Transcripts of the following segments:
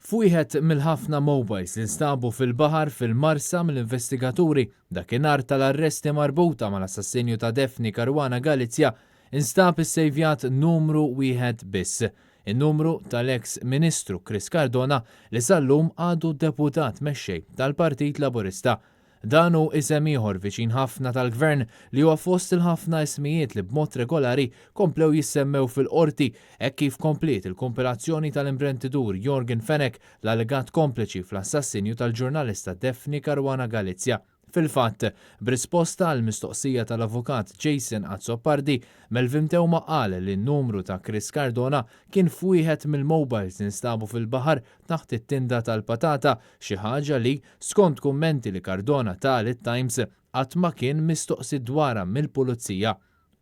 F'wieħed mill-ħafna mobiles li nstabu fil-baħar fil-Marsa mill-investigaturi dakinhar tal-arresti marbuta mal-assassinju ta' Daphne Caruana Galizia instab is-sejvjat numru wieħed biss. In-numru tal-eks Ministru Chris Cardona li sal-lum għadu deputat mexxej tal-Partit Laburista. Dan hu isem ieħor viċin ħafna tal-Gvern li huwa fost il-ħafna ismijiet li b'mod regolari komplew jissemmew fil-qorti hekk kif komplet il-kompilazzjoni tal-imprenditur Jorgen Fenech l-allegat kompliċi fl-assassinju tal-ġurnalista Daphne Caruana Galizia. Fil-fatt, b'risposta għal mistoqsija tal-avukat Jason Azzopardi, Melvin Tewma qal li n-numru ta' Chris Cardona kien f'wieħed mill-mobiles instabu fil-baħar taħt it-tinda tal-patata, xi ħaġa li skont kummenti li Cardona tal-Times qatt ma kien mistoqsi dwarha mill-pulizija.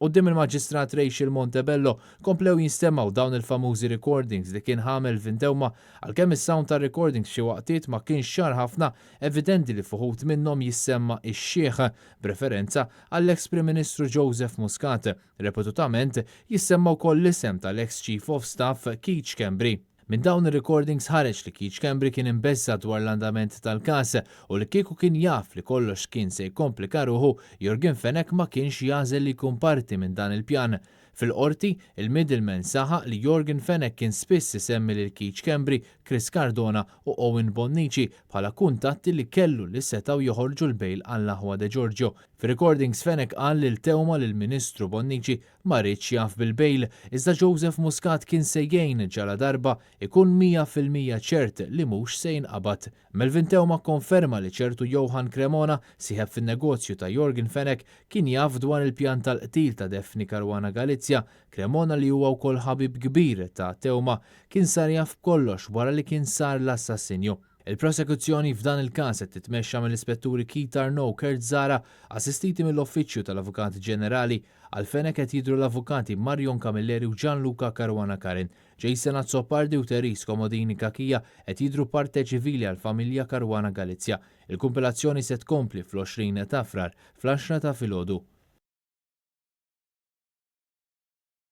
Quddiem il-Maġistrat Rachel Montebello komplew jinstemaw dawn il-famużi recordings li kien ħamel Vintewma għalkemm is-sound ta' recordings xi waqtiet ma kienx ċar ħafna evidenti li fuħut minnhom jissemma x-Xieħ b'referenza għall-eks Prim Ministru Joseph Muscat. Repututament jissemma wkoll l-isem tal-eks Chief of Staff Keith Schembri. Minn dawn ir-recordings ħareġ li Keith Schembri kien imbessa dwar l-andament tal-każ u li kieku kien jaf li kollox kien se jkomplika ruħu, Jorgen Fenech ma kienx jażel li jkun parti minn dan il-pjan. Fil-qorti, il-middleman saħaq li Jorgen Fenech kien spiss isemmi lil Keith Schembri, Chris Cardona u Owen Bonnici bħala kuntatti li kellu li setgħu joħorġu l-bejl għall-Aħwa de Giorgio. Fi-recordings Fenech qal lil Tewma lil Ministru Bonnici ma rridx jaf bil-bejl, iżda Joseph Muscat kien se jgħin ġala darba ikun 100% ċert li mhux se jinqabad. Melvin Tewma konferma li ċertu Johan Cremona sieħeb fin-negozju ta' Jorgen Fenech kien jaf dwar il-pjan tal-qtil ta' Daphne Caruana Galizia. Cremona li huwa wkoll ħabib kbir ta' Tewma kien sar jaf kollox wara li kien sar l-assassinju. Il-prosekuzzjoni f'dan il-każ qed titmexxa mill-Ispetturi Keith Arnaud Kurt Zara, assistiti mill-Uffiċċju tal-Avukat Ġenerali għal Fenech qed jidhru l-avukati Marion Camilleri u Gianluca Caruana Carin. Jason Azzopardi u Teris Komodini Kakija qed jidhru parte ċivili għal familja Caruana Galizia. Il-kumpilazzjoni se tkompli fl-20 ta' frar fl-10 ta' filgħodu.